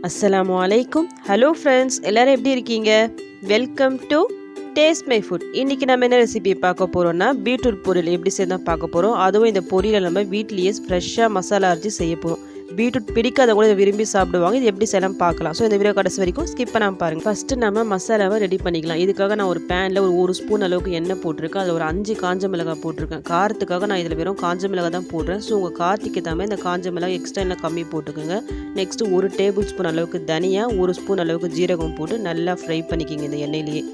அஸ்ஸலாமு அலைக்கும். Hello friends, எல்லாரும் எப்படி இருக்கீங்க? Welcome to taste my foot. இன்றைக்கி நம்ம என்ன ரெசிபி பார்க்க போகிறோம்னா பீட்ரூட் பொரியல் எப்படி செய்யணும் பார்க்க போகிறோம். அதுவும் இந்த பொரியலை நம்ம வீட்லேயே ஃப்ரெஷ்ஷாக மசாலா அரைச்சி செய்ய போகிறோம். பீட்ரூட் பிடிக்காதவங்க இதை விரும்பி சாப்பிடுவாங்க. இது எப்படி செய்யலாம் பார்க்கலாம். ஸோ இந்த வீடியோ கடைசி வரைக்கும் ஸ்கிப் பண்ணாமல் பாருங்கள். ஃபஸ்ட்டு நம்ம மசாலாவை ரெடி பண்ணிக்கலாம். இதுக்காக நான் ஒரு பேனில் ஒரு ஸ்பூன் அளவுக்கு எண்ணெய் போட்டிருக்கேன். அதில் ஒரு 5 காஞ்ச மிளகாய் போட்டிருக்கேன். காரத்துக்காக நான் இதில் வெறும் காஞ்ச மிளகாய் தான் போடுறேன். ஸோ உங்கள் காரத்துக்கு ஏற்ற இந்த காஞ்ச மிளகாய் எக்ஸ்ட்ரா எல்லாம் கம்மி போட்டுக்கோங்க. நெக்ஸ்ட்டு 1 டேபிள் ஸ்பூன் அளவுக்கு தனியா, 1 ஸ்பூன் அளவுக்கு ஜீரகம் போட்டு நல்லா ஃப்ரை பண்ணிக்கிங்க இந்த எண்ணெயிலேயே.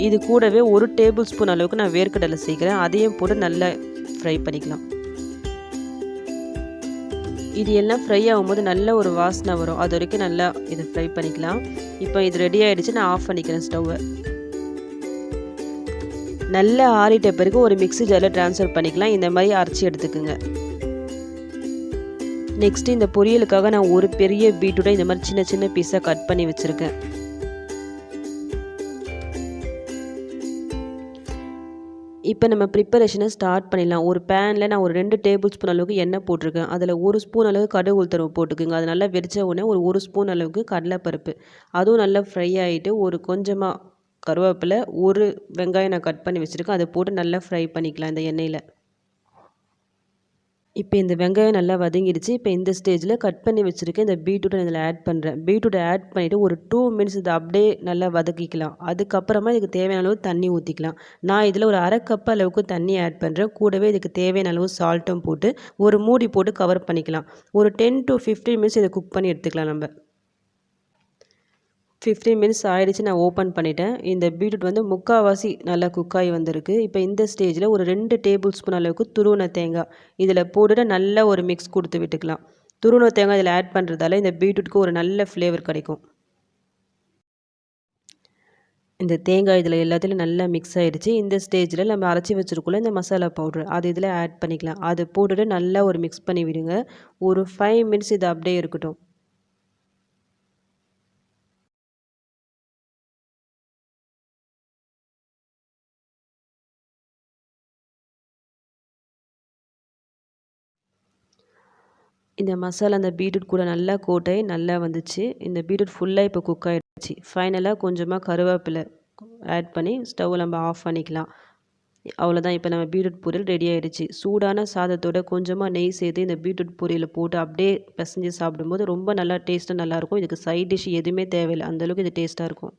இது கூடவே 1 டேபிள் ஸ்பூன் அளவுக்கு நான் வேர்க்கடலை சேர்க்குறேன். அதையும் போட்டு நல்லா ஃப்ரை பண்ணிக்கலாம். இது எல்லாம் ஃப்ரை ஆகும்போது நல்ல ஒரு வாசனை வரும். அது வரைக்கும் நல்லா இதை ஃப்ரை பண்ணிக்கலாம். இப்போ இது ரெடி ஆகிடுச்சு. நான் ஆஃப் பண்ணிக்கிறேன் ஸ்டவ்வை. நல்லா ஆறிட்ட பிறகு ஒரு மிக்ஸி ஜாரில் ட்ரான்ஸ்ஃபர் பண்ணிக்கலாம். இந்த மாதிரி அரைச்சி எடுத்துக்குங்க. நெக்ஸ்ட்டு இந்த பொரியலுக்காக நான் ஒரு பெரிய பீட்ரூட்டை இந்த மாதிரி சின்ன சின்ன பீஸாக கட் பண்ணி வச்சுருக்கேன். இப்போ நம்ம ப்ரிப்பரேஷனை ஸ்டார்ட் பண்ணிடலாம். ஒரு பேனில் நான் ஒரு 2 டேபிள் ஸ்பூன் அளவுக்கு எண்ணெய் போட்டிருக்கேன். அதில் 1 ஸ்பூன் அளவுக்கு கடுகு உளுத்தம்பருப்பு போட்டுக்குங்க. அது நல்லா வெடித்த உடனே ஒரு ஸ்பூன் அளவுக்கு கடலைப்பருப்பு, அதுவும் நல்லா ஃப்ரை ஆகிட்டு ஒரு கொஞ்சமாக கருவேப்பிலை, ஒரு வெங்காயம் நான் கட் பண்ணி வச்சுருக்கேன். அதை போட்டு நல்லா ஃப்ரை பண்ணிக்கலாம் இந்த எண்ணெயில். இப்போ இந்த வெங்காயம் நல்லா வதங்கிடுச்சு. இப்போ இந்த ஸ்டேஜில் கட் பண்ணி வச்சுருக்கேன் இந்த பீட்ரூட்டை இதில் ஆட் பண்ணுறேன். பீட்ரூட்டை ஆட் பண்ணிவிட்டு ஒரு 2 மினிட்ஸ் இதை அப்படியே நல்லா வதக்கிக்கலாம். அதுக்கப்புறமா இதுக்கு தேவையான அளவு தண்ணி ஊற்றிக்கலாம். நான் இதில் ஒரு 1/2 கப் அளவுக்கு தண்ணி ஆட் பண்ணுறேன். கூடவே இதுக்கு தேவையான அளவு சால்ட்டும் போட்டு ஒரு மூடி போட்டு கவர் பண்ணிக்கலாம். ஒரு 10 to 15 மினிட்ஸ் இதை குக் பண்ணி எடுத்துக்கலாம் நம்ம. 15 மினிட்ஸ் ஆகிடுச்சு. நான் ஓப்பன் பண்ணிட்டேன். இந்த பீட்ரூட் வந்து முக்கால்வாசி நல்லா குக்காகி வந்திருக்கு. இப்போ இந்த ஸ்டேஜில் ஒரு 2 டேபிள் ஸ்பூன் அளவுக்கு துருவின தேங்காய் இதில் போட்டுட்டு நல்லா ஒரு மிக்ஸ் கொடுத்து விட்டுக்கலாம். துருவின தேங்காய் இதில் ஆட் பண்ணுறதால இந்த பீட்ரூட்டுக்கு ஒரு நல்ல ஃப்ளேவர் கிடைக்கும். இந்த தேங்காய் இதில் எல்லாத்துலேயும் நல்லா மிக்ஸ் ஆகிடுச்சு. இந்த ஸ்டேஜில் நம்ம அரைச்சி வச்சுருக்கோம்ல இந்த மசாலா பவுட்ரு, அது இதில் ஆட் பண்ணிக்கலாம். அது போட்டுட்டு நல்லா ஒரு மிக்ஸ் பண்ணி விடுங்க. ஒரு 5 மினிட்ஸ் இது அப்படியே இருக்கட்டும். இந்த மசாலா அந்த பீட்ரூட் கூட நல்லா கோட்டாகி நல்லா வந்துச்சு. இந்த பீட்ரூட் ஃபுல்லாக இப்போ குக் ஆகிடுச்சு. ஃபைனலாக கொஞ்சமாக கருவேப்பிலை ஆட் பண்ணி ஸ்டவ் நம்ம ஆஃப் பண்ணிக்கலாம். அவ்வளோதான். இப்போ நம்ம பீட்ரூட் பொரியல் ரெடி ஆகிடுச்சு. சூடான சாதத்தோட கொஞ்சமாக நெய் சேர்த்து இந்த பீட்ரூட் பொரியலை போட்டு அப்படியே பிசைஞ்சு சாப்பிடும்போது ரொம்ப நல்லா டேஸ்ட்டாக நல்லாயிருக்கும். இதுக்கு சைட் டிஷ் எதுவுமே தேவையில்லை, அந்தளவுக்கு இது டேஸ்ட்டாக இருக்கும்.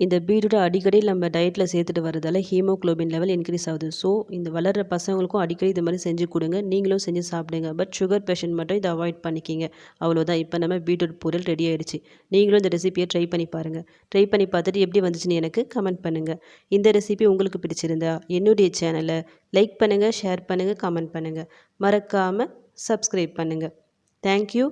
இந்த பீட்ரூட்டை அடிக்கடி நம்ம டயட்டில் சேர்த்துட்டு வரதால ஹீமோக்ளோபின் லெவல் இன்க்ரீஸ் ஆகுது. ஸோ இந்த வளர்கிற பசங்களுக்கும் அடிக்கடி இது மாதிரி செஞ்சு கொடுங்க. நீங்களும் செஞ்சு சாப்பிடுங்க. பட் சுகர் பேஷண்ட் மட்டும் இதை அவாய்ட் பண்ணிக்கிங்க. அவ்வளோதான். இப்போ நம்ம பீட்ரூட் பொரியல் ரெடி ஆகிடுச்சு. நீங்களும் இந்த ரெசிபியை ட்ரை பண்ணி பாருங்கள். ட்ரை பண்ணி பார்த்துட்டு எப்படி வந்துச்சுன்னு எனக்கு கமெண்ட் பண்ணுங்கள். இந்த ரெசிபி உங்களுக்கு பிடிச்சிருந்தா என்னுடைய சேனலை லைக் பண்ணுங்கள், ஷேர் பண்ணுங்கள், கமெண்ட் பண்ணுங்கள். மறக்காமல் சப்ஸ்கிரைப் பண்ணுங்கள். தேங்க்யூ.